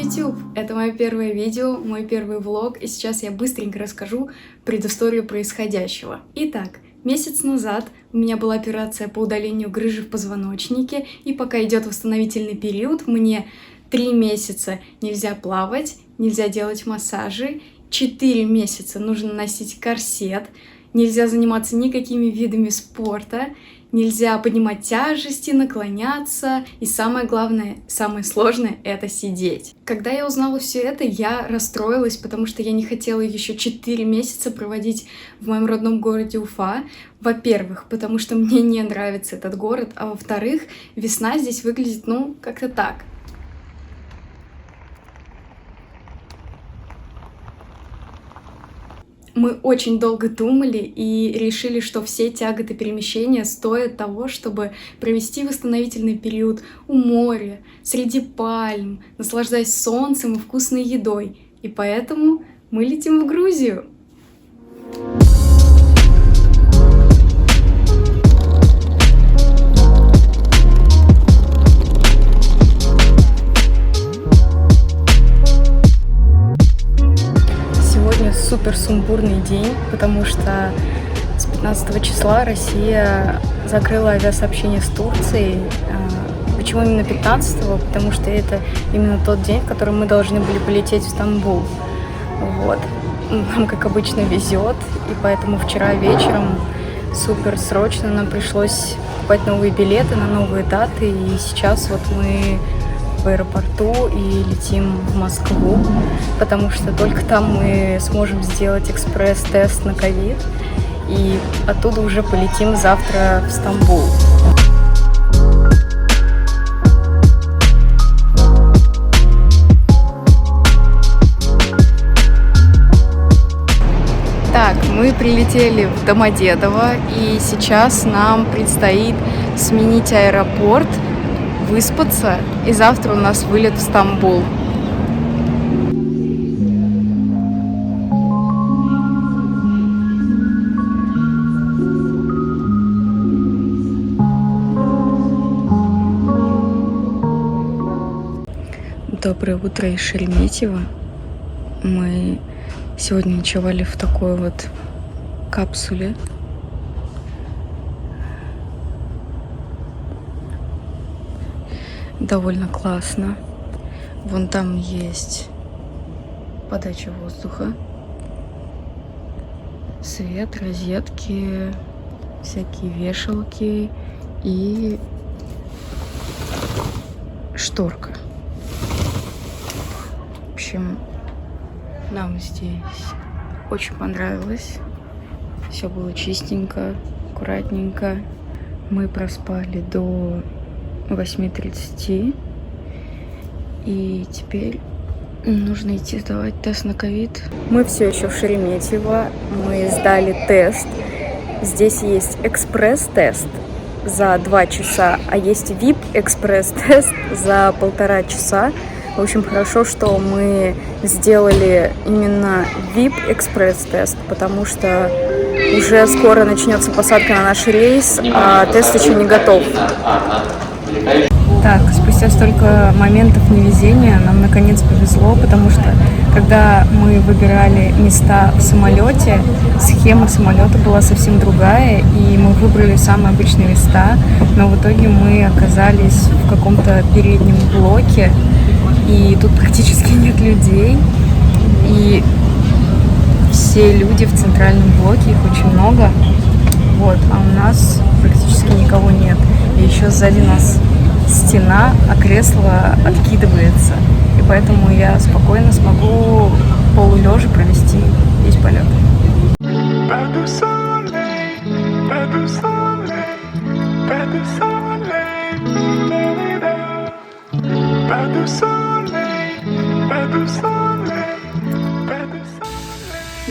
YouTube! Это мое первое видео, мой первый влог, и сейчас я быстренько расскажу предысторию происходящего. Итак, месяц назад у меня была операция по удалению грыжи в позвоночнике, и пока идет восстановительный период, мне 3 месяца нельзя плавать, нельзя делать массажи, 4 месяца нужно носить корсет, нельзя заниматься никакими видами спорта, нельзя поднимать тяжести, наклоняться, и самое главное, самое сложное — это сидеть. Когда я узнала все это, я расстроилась, потому что я не хотела еще 4 месяца проводить в моем родном городе Уфа. Во-первых, потому что мне не нравится этот город, а во-вторых, весна здесь выглядит, как-то так. Мы очень долго думали и решили, что все тяготы перемещения стоят того, чтобы провести восстановительный период у моря, среди пальм, наслаждаясь солнцем и вкусной едой. И поэтому мы летим в Грузию. Супер сумбурный день, потому что с 15 числа Россия закрыла авиасообщение с Турцией. Почему именно 15-го? Потому что это именно тот день, в который мы должны были полететь в Стамбул. Вот. Нам, как обычно, везет, и поэтому вчера вечером супер срочно нам пришлось покупать новые билеты на новые даты, и сейчас вот мы в аэропорту и летим в Москву, потому что только там мы сможем сделать экспресс-тест на ковид, и оттуда уже полетим завтра в Стамбул. Так, мы прилетели в Домодедово, и сейчас нам предстоит сменить аэропорт, выспаться, и завтра у нас вылет в Стамбул. Доброе утро из Шереметьево. Мы сегодня ночевали в такой вот капсуле. Довольно классно. Вон там есть подача воздуха, свет, розетки, всякие вешалки и шторка. В общем, нам здесь очень понравилось. Все было чистенько, аккуратненько. Мы проспали до 8:30, и теперь нужно идти сдавать тест на ковид. Мы все еще в Шереметьево, мы сдали тест. Здесь есть экспресс-тест за 2 часа, а есть VIP-экспресс-тест за 1,5 часа. В общем, хорошо, что мы сделали именно VIP-экспресс-тест, потому что уже скоро начнется посадка на наш рейс, а тест еще не готов. Так, спустя столько моментов невезения нам наконец повезло, потому что когда мы выбирали места в самолете, схема самолета была совсем другая, и мы выбрали самые обычные места, но в итоге мы оказались в каком-то переднем блоке, и тут практически нет людей, и все люди в центральном блоке, их очень много, вот, а у нас практически никого нет. И еще сзади нас стена, а кресло откидывается. И поэтому я спокойно смогу полулежа провести весь полет.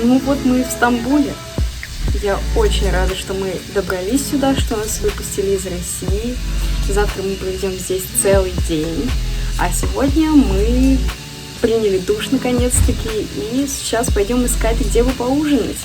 Ну вот мы и в Стамбуле. Я очень рада, что мы добрались сюда, что нас выпустили из России. Завтра мы проведем здесь целый день. А сегодня мы приняли душ наконец-таки и сейчас пойдем искать, где бы поужинать.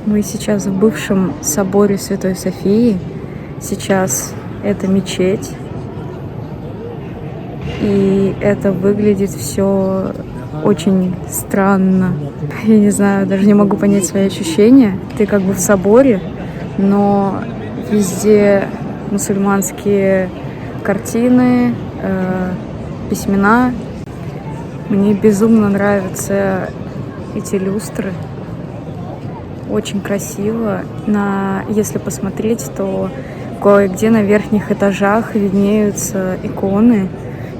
Мы сейчас в бывшем соборе Святой Софии. Сейчас это мечеть. И это выглядит все очень странно. Я не знаю, даже не могу понять свои ощущения. Ты как бы в соборе, но везде мусульманские картины, письмена. Мне безумно нравятся эти люстры. Очень красиво. Если посмотреть, то кое-где на верхних этажах виднеются иконы.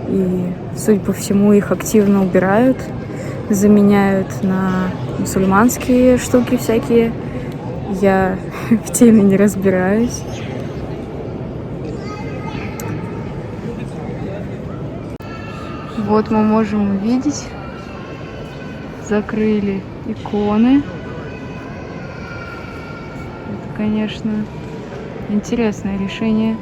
И, судя по всему, их активно убирают, заменяют на мусульманские штуки всякие. Я в теме не разбираюсь. Вот мы можем увидеть, закрыли иконы. Это, конечно, интересное решение.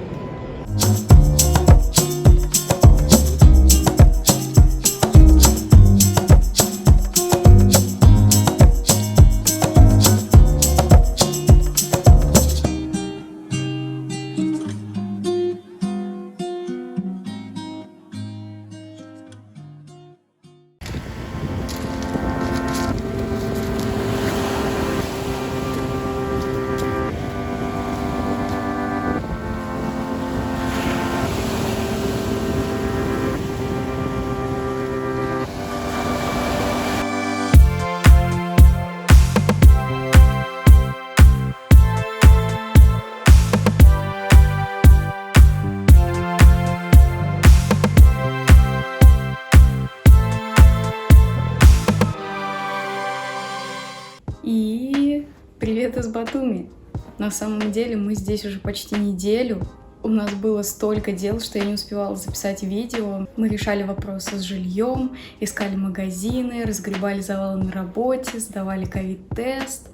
И привет из Батуми! На самом деле мы здесь уже почти неделю. У нас было столько дел, что я не успевала записать видео. Мы решали вопросы с жильем, искали магазины, разгребали завалы на работе, сдавали ковид-тест.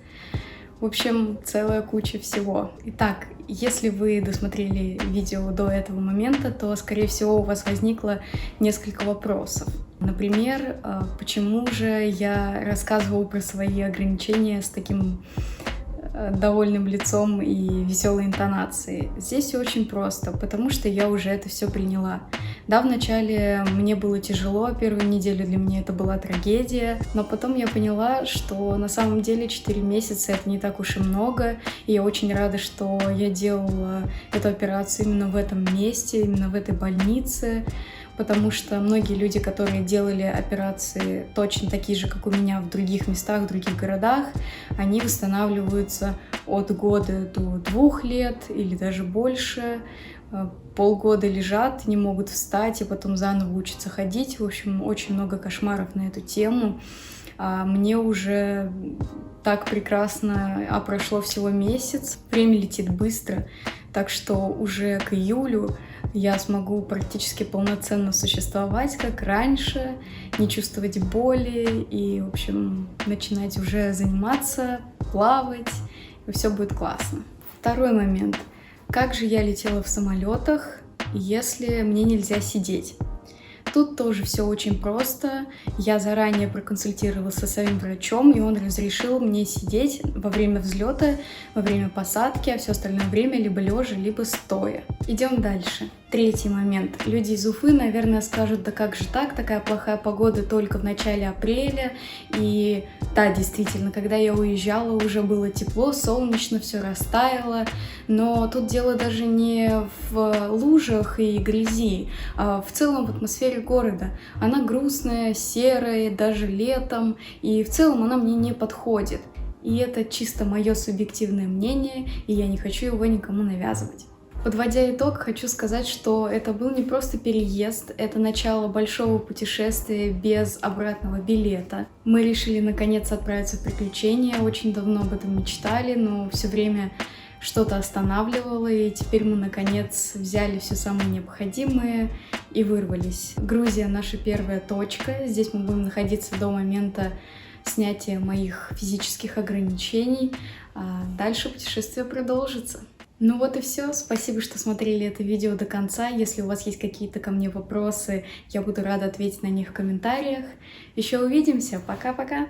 В общем, целая куча всего. Итак, если вы досмотрели видео до этого момента, то, скорее всего, у вас возникло несколько вопросов. Например, почему же я рассказывала про свои ограничения с таким довольным лицом и веселой интонацией? Здесь все очень просто, потому что я уже это все приняла. Да, вначале мне было тяжело, первую неделю для меня это была трагедия, но потом я поняла, что на самом деле 4 месяца это не так уж и много, и я очень рада, что я делала эту операцию именно в этом месте, именно в этой больнице, потому что многие люди, которые делали операции точно такие же, как у меня, в других местах, в других городах, они восстанавливаются от года до 2 лет или даже больше. Полгода лежат, не могут встать и потом заново учатся ходить. В общем, очень много кошмаров на эту тему. А мне уже так прекрасно, прошло всего месяц. Время летит быстро, так что уже к июлю я смогу практически полноценно существовать, как раньше, не чувствовать боли и, в общем, начинать уже заниматься, плавать, и все будет классно. Второй момент. Как же я летела в самолетах, если мне нельзя сидеть? Тут тоже все очень просто. Я заранее проконсультировалась со своим врачом, и он разрешил мне сидеть во время взлета, во время посадки, а все остальное время либо лежа, либо стоя. Идем дальше. Третий момент. Люди из Уфы, наверное, скажут: да как же так, такая плохая погода только в начале апреля. И да, действительно, когда я уезжала, уже было тепло, солнечно, все растаяло. Но тут дело даже не в лужах и грязи, а в целом в атмосфере города. Она грустная, серая, даже летом, и в целом она мне не подходит. И это чисто мое субъективное мнение, и я не хочу его никому навязывать. Подводя итог, хочу сказать, что это был не просто переезд, это начало большого путешествия без обратного билета. Мы решили наконец отправиться в приключения, очень давно об этом мечтали, но все время что-то останавливало, и теперь мы наконец взяли все самое необходимое и вырвались. Грузия — наша первая точка, здесь мы будем находиться до момента снятия моих физических ограничений, а дальше путешествие продолжится. Ну вот и все. Спасибо, что смотрели это видео до конца. Если у вас есть какие-то ко мне вопросы, я буду рада ответить на них в комментариях. Еще увидимся. Пока-пока!